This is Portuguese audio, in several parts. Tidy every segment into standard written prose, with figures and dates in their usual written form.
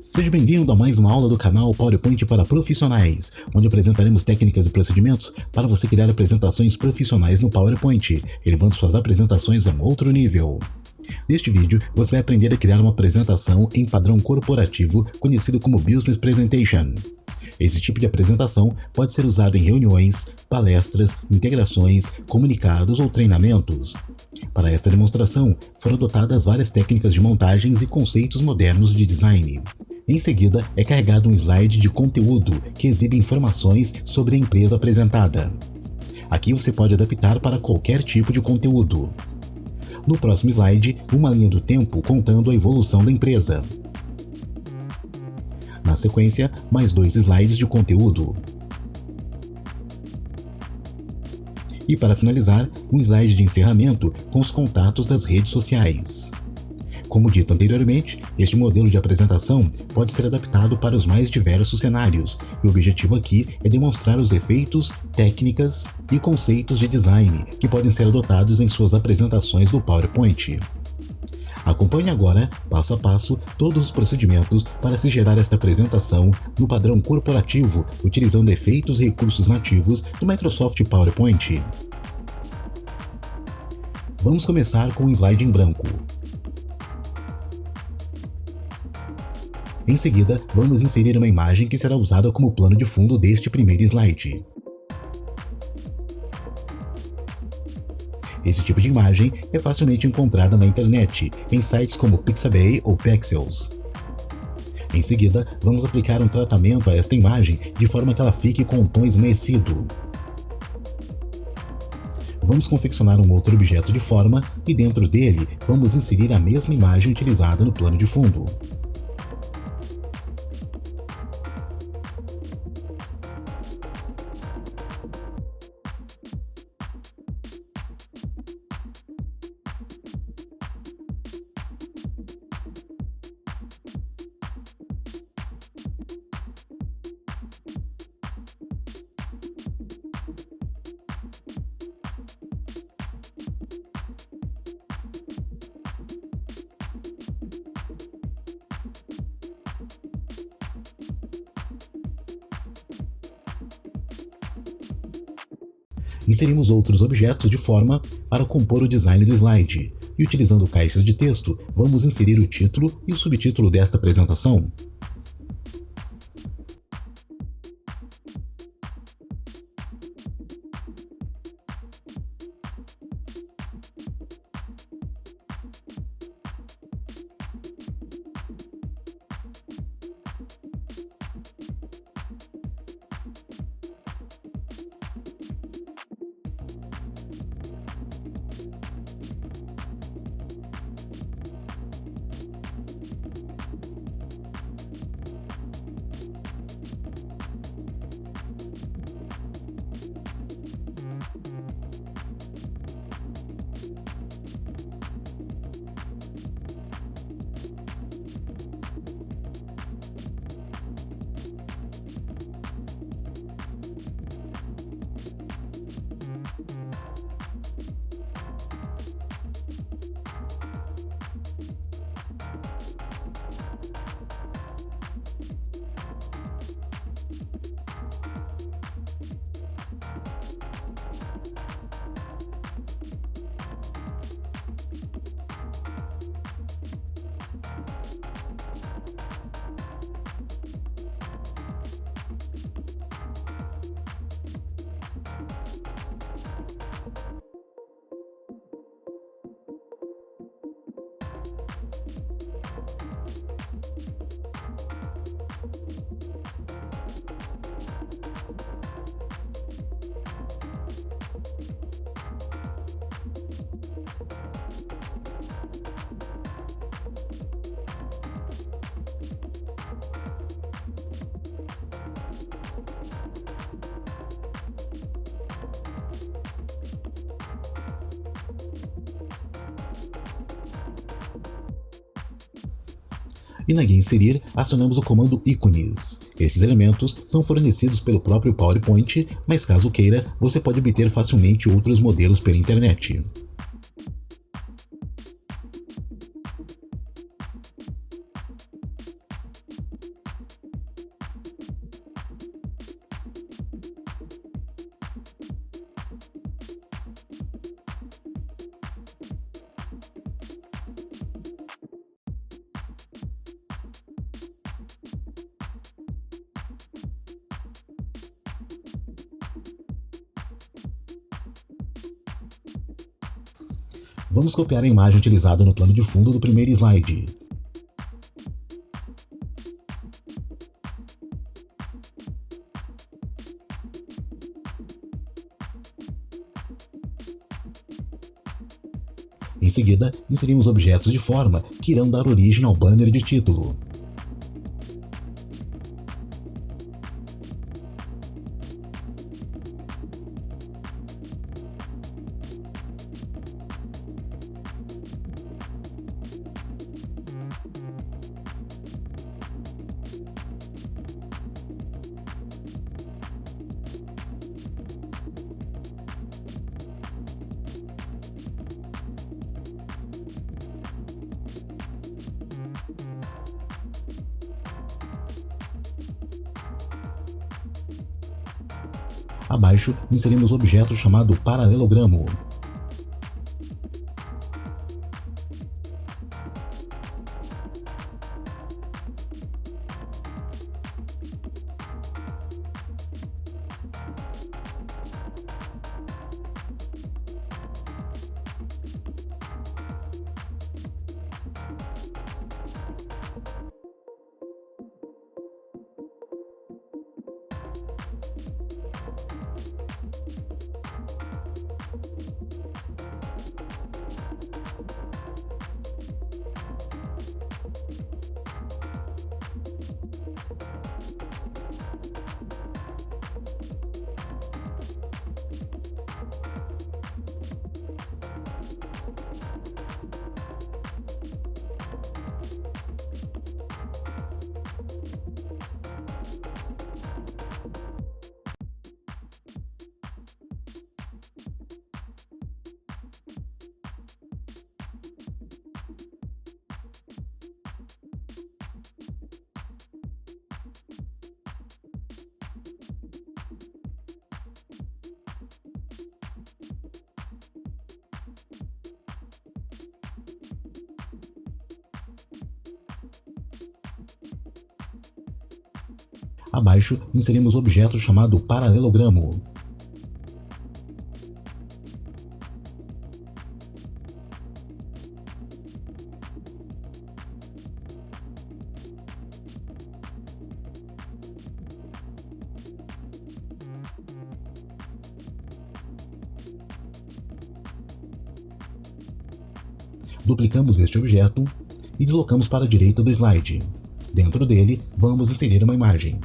Seja bem-vindo a mais uma aula do canal PowerPoint para profissionais, onde apresentaremos técnicas e procedimentos para você criar apresentações profissionais no PowerPoint, elevando suas apresentações a um outro nível. Neste vídeo, você vai aprender a criar uma apresentação em padrão corporativo, conhecido como Business Presentation. Esse tipo de apresentação pode ser usado em reuniões, palestras, integrações, comunicados ou treinamentos. Para esta demonstração, foram adotadas várias técnicas de montagens e conceitos modernos de design. Em seguida, é carregado um slide de conteúdo que exibe informações sobre a empresa apresentada. Aqui você pode adaptar para qualquer tipo de conteúdo. No próximo slide, uma linha do tempo contando a evolução da empresa. Na sequência, mais 2 slides de conteúdo. E para finalizar, um slide de encerramento com os contatos das redes sociais. Como dito anteriormente, este modelo de apresentação pode ser adaptado para os mais diversos cenários, e o objetivo aqui é demonstrar os efeitos, técnicas e conceitos de design que podem ser adotados em suas apresentações do PowerPoint. Acompanhe agora, passo a passo, todos os procedimentos para se gerar esta apresentação no padrão corporativo, utilizando efeitos e recursos nativos do Microsoft PowerPoint. Vamos começar com um slide em branco. Em seguida, vamos inserir uma imagem que será usada como plano de fundo deste primeiro slide. Esse tipo de imagem é facilmente encontrada na internet, em sites como Pixabay ou Pexels. Em seguida, vamos aplicar um tratamento a esta imagem de forma que ela fique com um tom esmaecido. Vamos confeccionar um outro objeto de forma e dentro dele vamos inserir a mesma imagem utilizada no plano de fundo. Inserimos outros objetos de forma para compor o design do slide, e utilizando caixas de texto, vamos inserir o título e o subtítulo desta apresentação. E na guia Inserir, acionamos o comando ícones. Esses elementos são fornecidos pelo próprio PowerPoint, mas caso queira, você pode obter facilmente outros modelos pela internet. Vamos copiar a imagem utilizada no plano de fundo do primeiro slide. Em seguida, inserimos objetos de forma que irão dar origem ao banner de título. Abaixo, inserimos o objeto chamado paralelogramo. Abaixo, inserimos o objeto chamado paralelogramo. Duplicamos este objeto e deslocamos para a direita do slide. Dentro dele, vamos inserir uma imagem.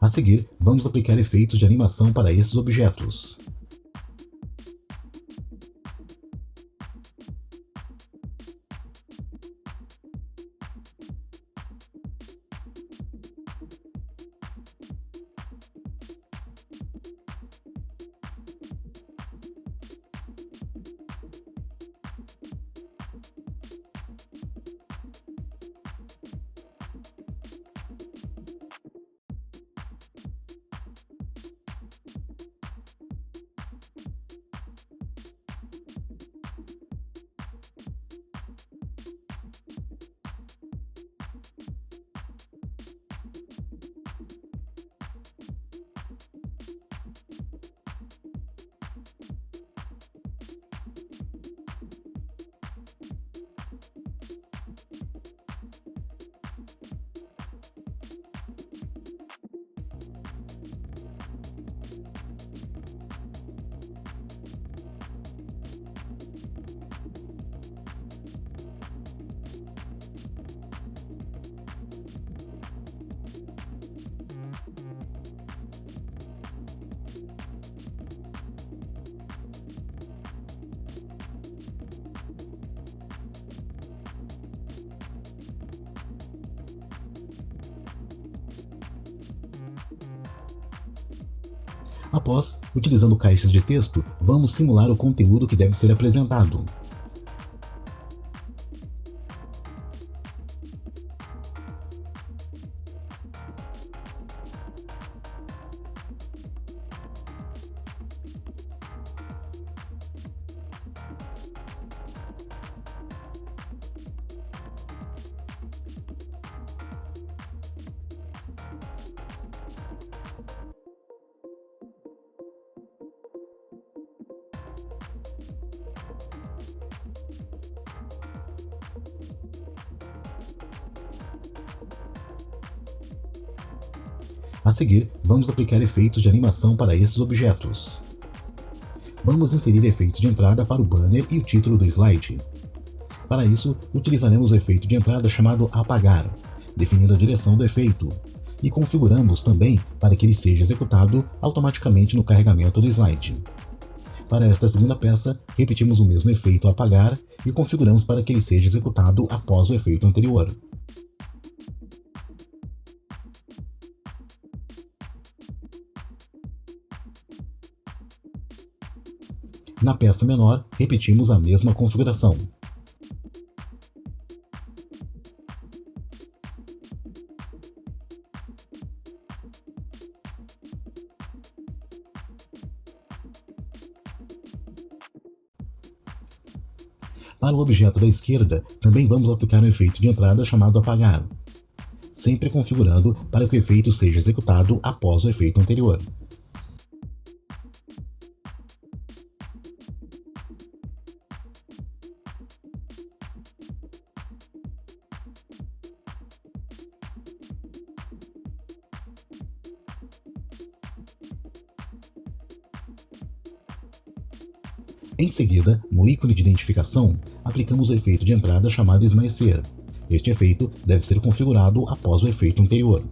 A seguir, vamos aplicar efeitos de animação para esses objetos. Após, utilizando caixas de texto, vamos simular o conteúdo que deve ser apresentado. A seguir, vamos aplicar efeitos de animação para esses objetos. Vamos inserir efeitos de entrada para o banner e o título do slide. Para isso, utilizaremos o efeito de entrada chamado apagar, definindo a direção do efeito, e configuramos também para que ele seja executado automaticamente no carregamento do slide. Para esta segunda peça, repetimos o mesmo efeito apagar e configuramos para que ele seja executado após o efeito anterior. Na peça menor, repetimos a mesma configuração. Para o objeto da esquerda, também vamos aplicar um efeito de entrada chamado apagar, sempre configurando para que o efeito seja executado após o efeito anterior. Em seguida, no ícone de identificação, aplicamos o efeito de entrada chamado esmaecer. Este efeito deve ser configurado após o efeito anterior.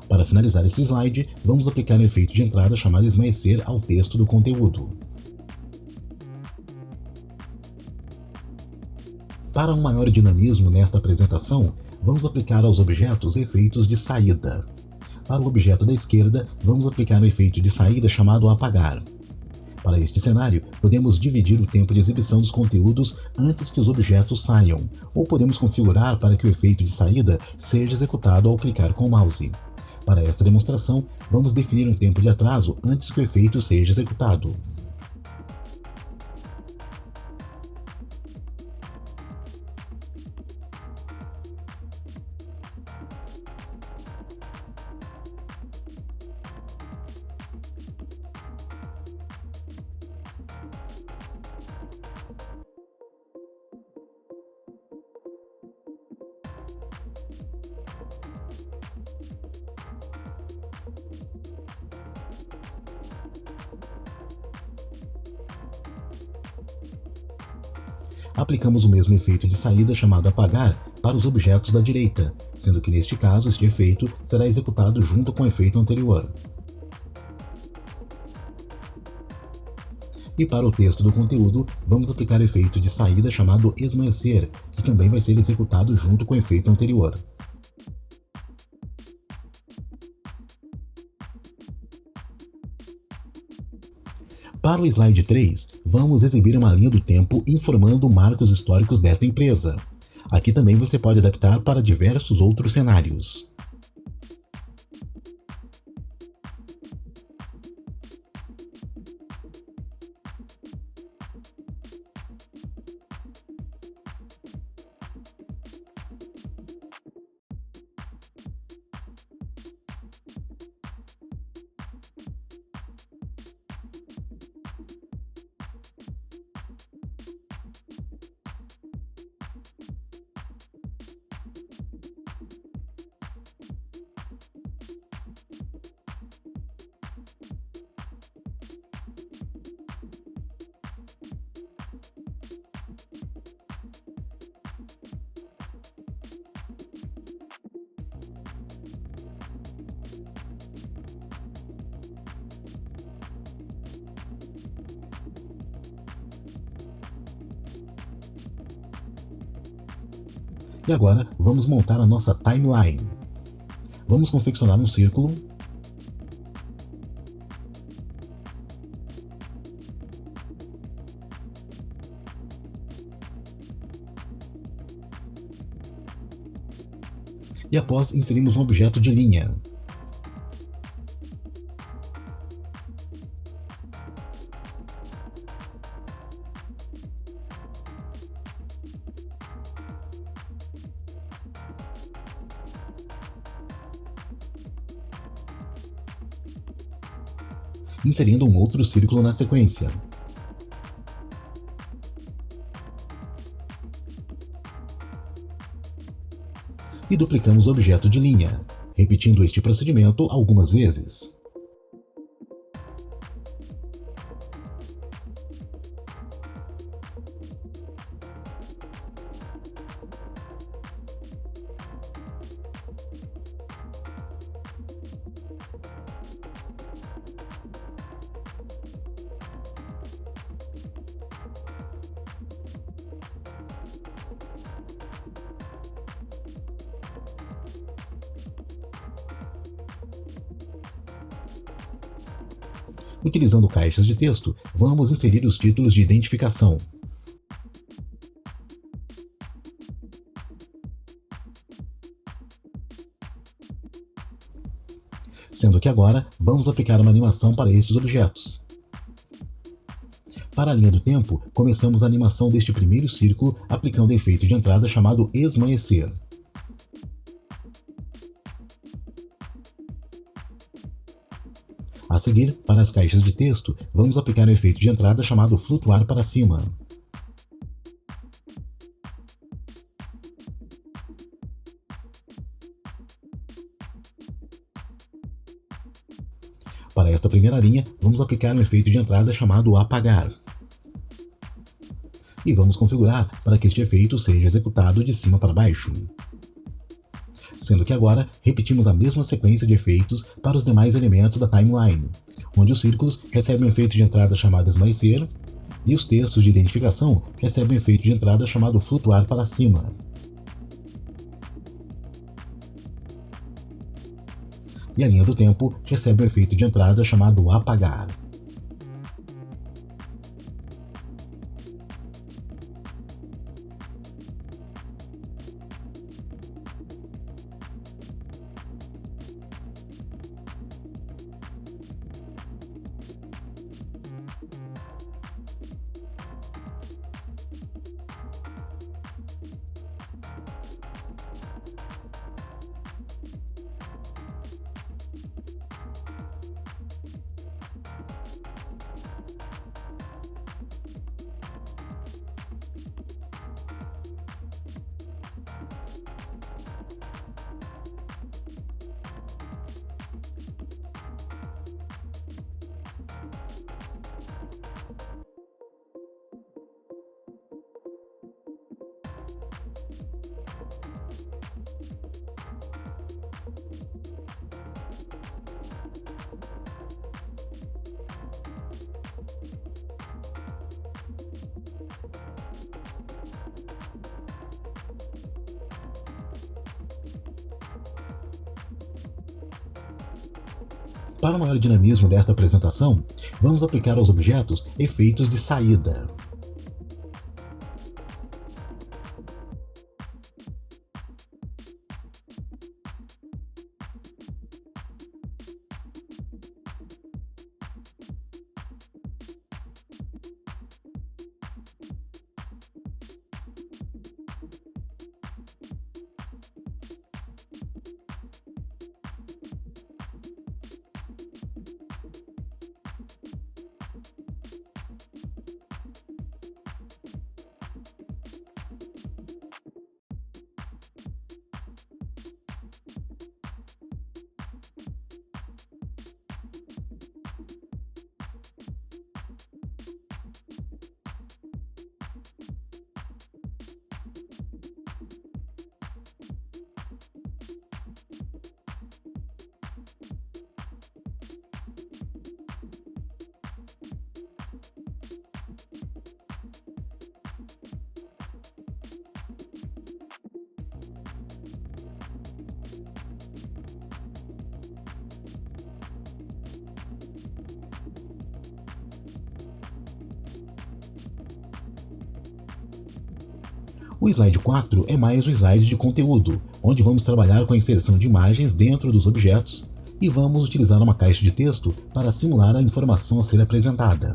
Para finalizar esse slide, vamos aplicar o efeito de entrada chamado esmaecer ao texto do conteúdo. Para um maior dinamismo nesta apresentação, vamos aplicar aos objetos efeitos de saída. Para o objeto da esquerda, vamos aplicar o efeito de saída chamado apagar. Para este cenário, podemos dividir o tempo de exibição dos conteúdos antes que os objetos saiam, ou podemos configurar para que o efeito de saída seja executado ao clicar com o mouse. Para esta demonstração, vamos definir um tempo de atraso antes que o efeito seja executado. Aplicamos o mesmo efeito de saída chamado apagar para os objetos da direita, sendo que neste caso este efeito será executado junto com o efeito anterior. E para o texto do conteúdo, vamos aplicar o efeito de saída chamado esmaecer, que também vai ser executado junto com o efeito anterior. Para o slide 3, vamos exibir uma linha do tempo informando marcos históricos desta empresa. Aqui também você pode adaptar para diversos outros cenários. E agora, vamos montar a nossa timeline. Vamos confeccionar um círculo e após inserimos um objeto de linha. Inserindo um outro círculo na sequência. E duplicamos o objeto de linha, repetindo este procedimento algumas vezes. Utilizando caixas de texto, vamos inserir os títulos de identificação. Sendo que agora vamos aplicar uma animação para estes objetos. Para a linha do tempo, começamos a animação deste primeiro círculo aplicando o efeito de entrada chamado esmaecer. A seguir, para as caixas de texto, vamos aplicar o efeito de entrada chamado flutuar para cima. Para esta primeira linha, vamos aplicar um efeito de entrada chamado apagar. E vamos configurar para que este efeito seja executado de cima para baixo. Sendo que agora repetimos a mesma sequência de efeitos para os demais elementos da timeline, onde os círculos recebem um efeito de entrada chamado esmaecer e os textos de identificação recebem um efeito de entrada chamado flutuar para cima. E a linha do tempo recebe um efeito de entrada chamado apagar. Para maior dinamismo desta apresentação, vamos aplicar aos objetos efeitos de saída. O slide 4 é mais um slide de conteúdo, onde vamos trabalhar com a inserção de imagens dentro dos objetos e vamos utilizar uma caixa de texto para simular a informação a ser apresentada.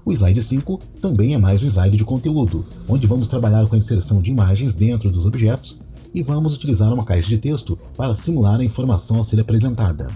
O slide 5 também é mais um slide de conteúdo, onde vamos trabalhar com a inserção de imagens dentro dos objetos e vamos utilizar uma caixa de texto para simular a informação a ser apresentada.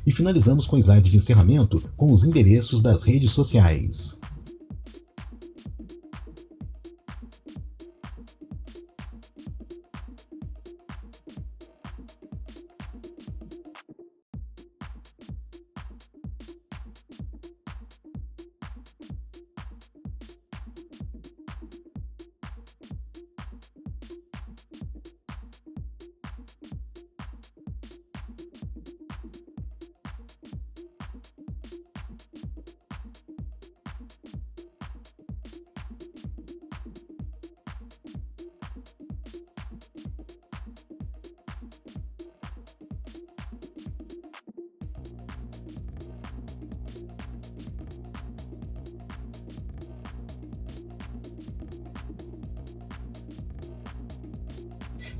E finalizamos com o slide de encerramento com os endereços das redes sociais.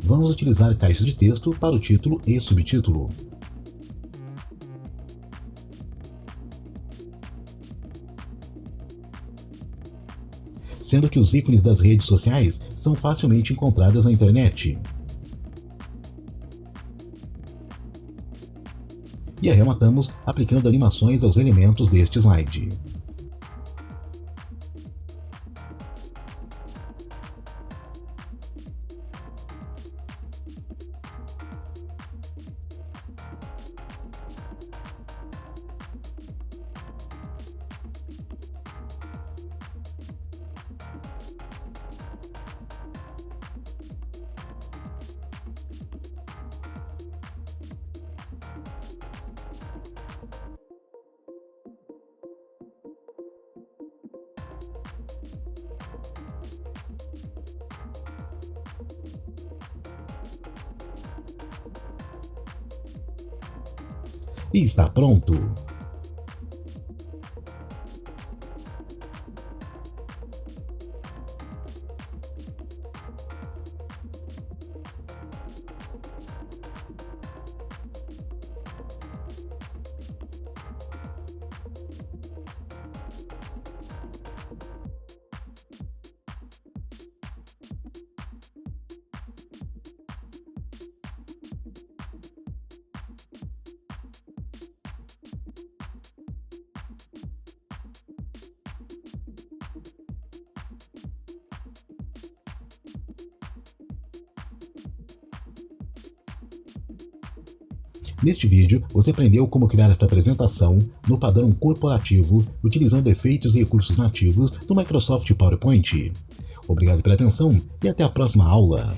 Vamos utilizar caixas de texto para o título e subtítulo. Sendo que os ícones das redes sociais são facilmente encontradas na internet. E arrematamos aplicando animações aos elementos deste slide. E está pronto! Neste vídeo, você aprendeu como criar esta apresentação no padrão corporativo, utilizando efeitos e recursos nativos do Microsoft PowerPoint. Obrigado pela atenção e até a próxima aula!